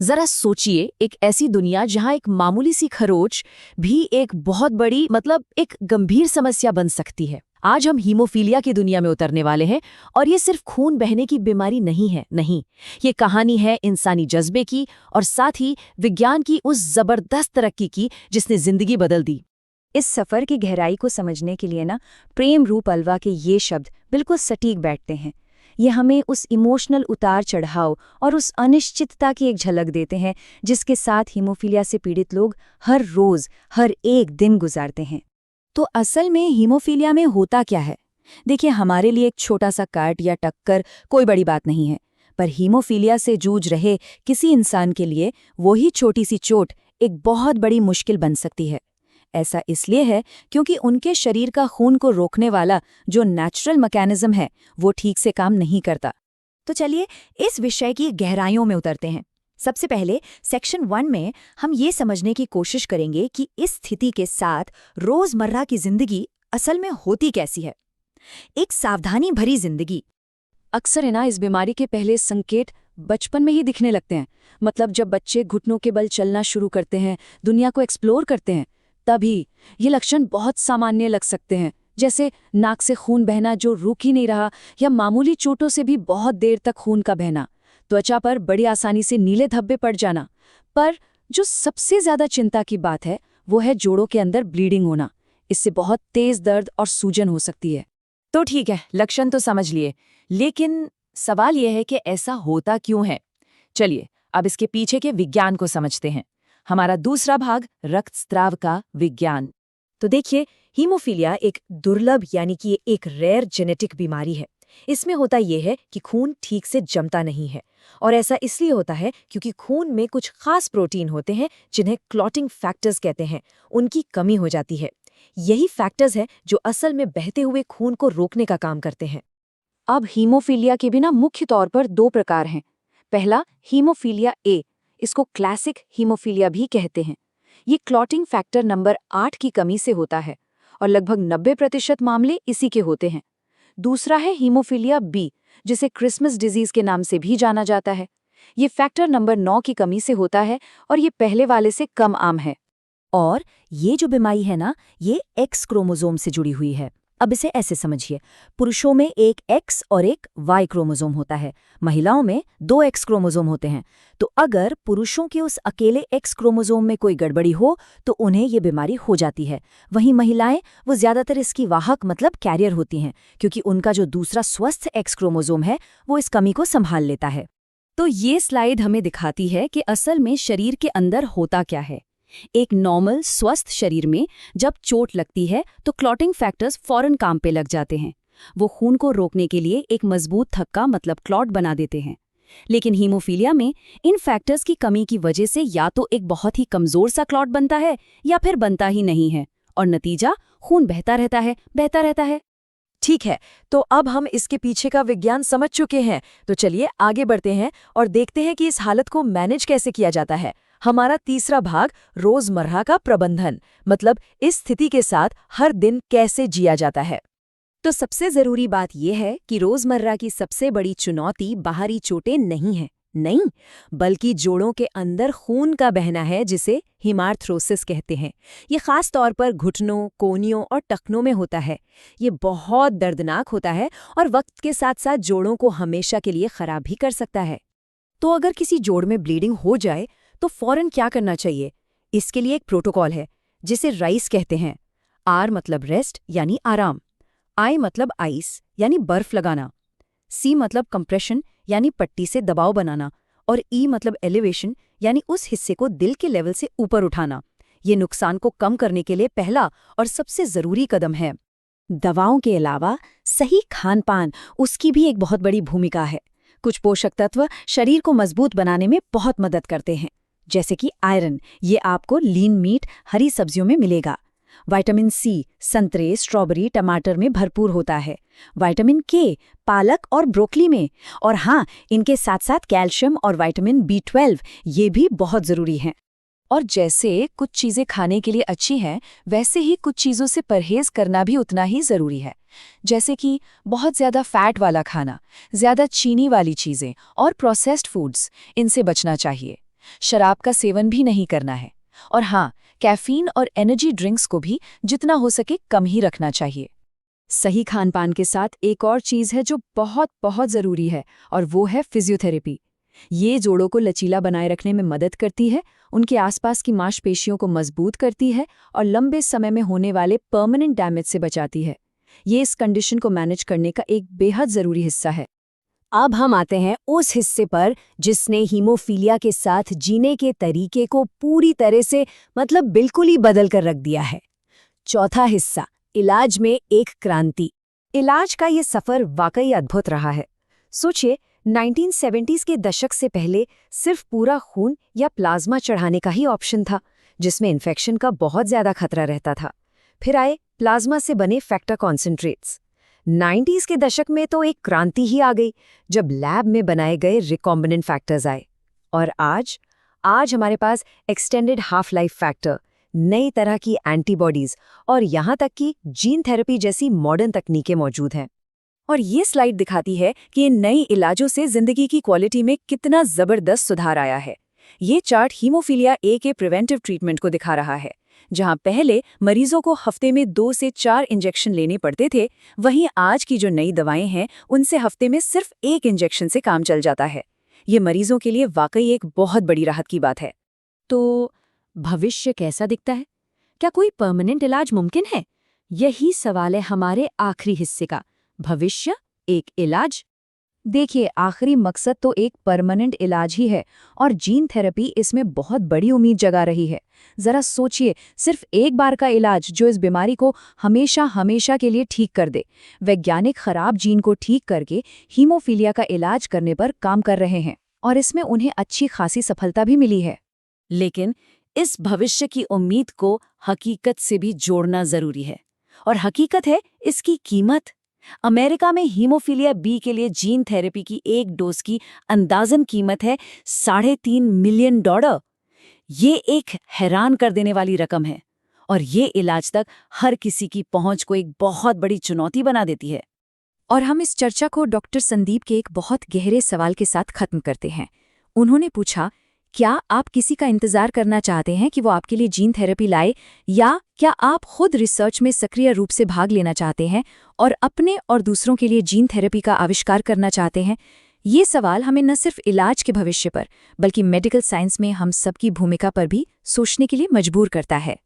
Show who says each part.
Speaker 1: जरा सोचिए, एक ऐसी दुनिया जहां एक मामूली सी खरोच भी एक बहुत बड़ी एक गंभीर समस्या बन सकती है। आज हम हीमोफीलिया की दुनिया में उतरने वाले हैं और ये सिर्फ खून बहने की बीमारी नहीं है, नहीं। ये कहानी है इंसानी जज्बे की और साथ ही विज्ञान की उस जबरदस्त तरक्की की जिसने जिंदगी बदल दी।
Speaker 2: इस सफ़र की गहराई को समझने के लिए प्रेम रूप अलवा के ये शब्द बिल्कुल सटीक बैठते हैं। ये हमें उस इमोशनल उतार चढ़ाव और उस अनिश्चितता की एक झलक देते हैं जिसके साथ हीमोफीलिया से पीड़ित लोग हर रोज़ हर एक दिन गुजारते हैं। तो असल में हीमोफीलिया में होता क्या है? देखिए, हमारे लिए एक छोटा सा काट या टक्कर कोई बड़ी बात नहीं है, पर हीमोफीलिया से जूझ रहे किसी इंसान के लिए वही छोटी सी चोट एक बहुत बड़ी मुश्किल बन सकती है। ऐसा इसलिए है क्योंकि उनके शरीर का खून को रोकने वाला जो नेचुरल मैकेनिज्म है वो ठीक से काम नहीं करता। तो चलिए इस विषय की गहराइयों में उतरते हैं। सबसे पहले सेक्शन 1 में हम ये समझने की कोशिश करेंगे कि इस स्थिति के साथ रोजमर्रा की जिंदगी असल में होती कैसी है। एक सावधानी भरी जिंदगी। अक्सर इस बीमारी के पहले संकेत बचपन में ही दिखने लगते हैं। जब बच्चे घुटनों के बल चलना शुरू करते हैं, दुनिया को एक्सप्लोर करते हैं, तभी ये लक्षण बहुत सामान्य लग सकते हैं, जैसे नाक से खून बहना जो रुक ही नहीं रहा, या मामूली चोटों से भी बहुत देर तक खून का बहना, त्वचा पर बड़ी आसानी से नीले धब्बे पड़ जाना। पर जो सबसे ज्यादा चिंता की बात है वो है जोड़ों के अंदर ब्लीडिंग होना। इससे बहुत तेज दर्द और सूजन हो सकती है।
Speaker 1: तो ठीक है, लक्षण तो समझ लिए, लेकिन सवाल यह है कि ऐसा होता क्यों है। चलिए अब इसके पीछे के विज्ञान को समझते हैं। हमारा दूसरा भाग, रक्तस्राव का विज्ञान।
Speaker 2: तो देखिए, हीमोफीलिया एक दुर्लभ यानी कि एक रेयर जेनेटिक बीमारी है। इसमें होता यह है कि खून ठीक से जमता नहीं है, और ऐसा इसलिए होता है क्योंकि खून में कुछ खास प्रोटीन होते हैं जिन्हें क्लॉटिंग फैक्टर्स कहते हैं। उनकी कमी हो जाती है। यही फैक्टर्स हैं जो असल में बहते हुए खून को रोकने का काम करते हैं। अब हीमोफीलिया के भी मुख्य तौर पर 2 प्रकार हैं। पहला, हीमोफीलिया ए, इसको क्लासिक हीमोफीलिया भी कहते हैं। ये क्लॉटिंग फैक्टर नंबर 8 की कमी से होता है और लगभग 90% मामले इसी के होते हैं। दूसरा है हीमोफीलिया बी, जिसे क्रिसमस डिजीज के नाम से भी जाना जाता है। ये फैक्टर नंबर 9 की कमी से होता है और ये पहले वाले से कम आम है। और ये जो बीमारी है ये एक्स क्रोमोसोम से जुड़ी हुई है। अब इसे ऐसे समझिए, पुरुषों में एक एक्स और एक वाई क्रोमोसोम होता है, महिलाओं में 2 एक्स क्रोमोसोम होते हैं। तो अगर पुरुषों के उस अकेले एक्स क्रोमोसोम में कोई गड़बड़ी हो तो उन्हें ये बीमारी हो जाती है। वहीं महिलाएं वो ज्यादातर इसकी वाहक कैरियर होती हैं, क्योंकि उनका जो दूसरा स्वस्थ एक्स क्रोमोसोम है वो इस कमी को संभाल लेता है। तो ये स्लाइड हमें दिखाती है कि असल में शरीर के अंदर होता क्या है। एक नॉर्मल स्वस्थ शरीर में जब चोट लगती है तो क्लॉटिंग फैक्टर्स फौरन काम पे लग जाते हैं। वो खून को रोकने के लिए एक मजबूत थक्का क्लॉट बना देते हैं। लेकिन हीमोफीलिया में इन फैक्टर्स की कमी की वजह से या तो एक बहुत ही कमजोर सा क्लॉट बनता है या फिर बनता ही नहीं है, और नतीजा खून बहता रहता है। ठीक है, तो अब हम इसके पीछे का विज्ञान समझ चुके हैं। तो चलिए आगे बढ़ते हैं और देखते हैं कि इस हालत को मैनेज कैसे किया जाता है। हमारा तीसरा भाग, रोजमर्रा का प्रबंधन, इस स्थिति के साथ हर दिन कैसे जिया जाता है। तो सबसे जरूरी बात यह है कि रोजमर्रा की सबसे बड़ी चुनौती बाहरी चोटें नहीं, बल्कि जोड़ों के अंदर खून का बहना है, जिसे हीमार्थ्रोसिस कहते हैं। ये खास तौर पर घुटनों, कोहनियों और टखनों में होता है। ये बहुत दर्दनाक होता है और वक्त के साथ साथ जोड़ों को हमेशा के लिए खराब भी कर सकता है। तो अगर किसी जोड़ में ब्लीडिंग हो जाए तो फौरन क्या करना चाहिए? इसके लिए एक प्रोटोकॉल है जिसे राइस कहते हैं। आर मतलब रेस्ट यानी आराम, आई मतलब आइस यानी बर्फ लगाना, सी मतलब कंप्रेशन यानी पट्टी से दबाव बनाना, और ई मतलब एलिवेशन यानी उस हिस्से को दिल के लेवल से ऊपर उठाना। ये नुकसान को कम करने के लिए पहला और सबसे जरूरी कदम है। दवाओं के अलावा सही खान-पान, उसकी भी एक बहुत बड़ी भूमिका है। कुछ पोषक तत्व शरीर को मजबूत बनाने में बहुत मदद करते हैं, जैसे कि आयरन, ये आपको लीन मीट, हरी सब्जियों में मिलेगा। विटामिन सी संतरे, स्ट्रॉबेरी, टमाटर में भरपूर होता है। विटामिन के पालक और ब्रोकली में। और हाँ, इनके साथ साथ कैल्शियम और विटामिन B12 ये भी बहुत ज़रूरी हैं। और जैसे कुछ चीज़ें खाने के लिए अच्छी हैं, वैसे ही कुछ चीज़ों से परहेज करना भी उतना ही ज़रूरी है। जैसे कि बहुत ज़्यादा फैट वाला खाना, ज़्यादा चीनी वाली चीज़ें और प्रोसेस्ड फूड्स, इनसे बचना चाहिए।
Speaker 1: शराब का सेवन भी नहीं करना है। और हाँ, कैफीन और एनर्जी ड्रिंक्स को भी जितना हो सके कम ही रखना चाहिए। सही खान-पान के साथ एक और चीज़ है जो बहुत बहुत ज़रूरी है, और वो है फिजियोथेरेपी। ये जोड़ों को लचीला बनाए रखने में मदद करती है, उनके आसपास की मांसपेशियों को मजबूत करती है और लंबे समय में होने वाले परमानेंट डैमेज से बचाती है। ये इस कंडीशन को मैनेज करने का एक बेहद ज़रूरी हिस्सा है।
Speaker 2: अब हम आते हैं उस हिस्से पर जिसने हीमोफीलिया के साथ जीने के तरीके को पूरी तरह से बिल्कुल ही बदल कर रख दिया है। चौथा हिस्सा, इलाज में एक क्रांति। इलाज का ये सफर वाकई अद्भुत रहा है। सोचिए, 1970s के दशक से पहले सिर्फ पूरा खून या प्लाज्मा चढ़ाने का ही ऑप्शन था, जिसमें इन्फेक्शन का बहुत ज्यादा खतरा रहता था। फिर आए प्लाज्मा से बने फैक्टर कॉन्सेंट्रेट्स। 90s के दशक में तो एक क्रांति ही आ गई, जब लैब में बनाए गए रिकॉम्बिनेंट फैक्टर्स आए। और आज हमारे पास एक्सटेंडेड हाफ लाइफ फैक्टर, नई तरह की एंटीबॉडीज और यहाँ तक कि जीन थेरेपी जैसी मॉडर्न तकनीकें मौजूद हैं। और ये स्लाइड दिखाती है कि इन नई इलाजों से जिंदगी की क्वालिटी में कितना जबरदस्त सुधार आया है। ये चार्ट हीमोफीलिया ए के प्रिवेंटिव ट्रीटमेंट को दिखा रहा है। जहां पहले मरीजों को हफ्ते में 2 से 4 इंजेक्शन लेने पड़ते थे, वहीं आज की जो नई दवाएं हैं उनसे हफ्ते में सिर्फ 1 इंजेक्शन से काम चल जाता है। ये मरीजों के लिए वाकई एक बहुत बड़ी राहत की बात है। तो भविष्य कैसा दिखता है? क्या कोई परमानेंट इलाज मुमकिन है? यही सवाल है हमारे आखिरी हिस्से का। भविष्य, एक इलाज? देखिए, आखिरी मकसद तो एक परमानेंट इलाज ही है, और जीन थेरेपी इसमें बहुत बड़ी उम्मीद जगा रही है। जरा सोचिए, सिर्फ एक बार का इलाज जो इस बीमारी को हमेशा हमेशा के लिए ठीक कर दे। वैज्ञानिक खराब जीन को ठीक करके हीमोफीलिया का इलाज करने पर काम कर रहे हैं, और इसमें उन्हें अच्छी खासी सफलता भी मिली है। लेकिन इस भविष्य की उम्मीद को हकीकत से भी जोड़ना जरूरी है, और हकीकत है इसकी कीमत। अमेरिका में हीमोफीलिया बी के लिए जीन थेरेपी की एक डोज की अंदाजन कीमत है $3.5 मिलियन। ये एक हैरान कर देने वाली रकम है, और ये इलाज तक हर किसी की पहुंच को एक बहुत बड़ी चुनौती बना देती है। और हम इस चर्चा को डॉक्टर संदीप के एक बहुत गहरे सवाल के साथ खत्म करते हैं। उन्होंने पूछा, क्या आप किसी का इंतजार करना चाहते हैं कि वो आपके लिए जीन थेरेपी लाए, या क्या आप खुद रिसर्च में सक्रिय रूप से भाग लेना चाहते हैं और अपने और दूसरों के लिए जीन थेरेपी का आविष्कार करना चाहते हैं? ये सवाल हमें न सिर्फ इलाज के भविष्य पर, बल्कि मेडिकल साइंस में हम सबकी भूमिका पर भी सोचने के लिए मजबूर करता है।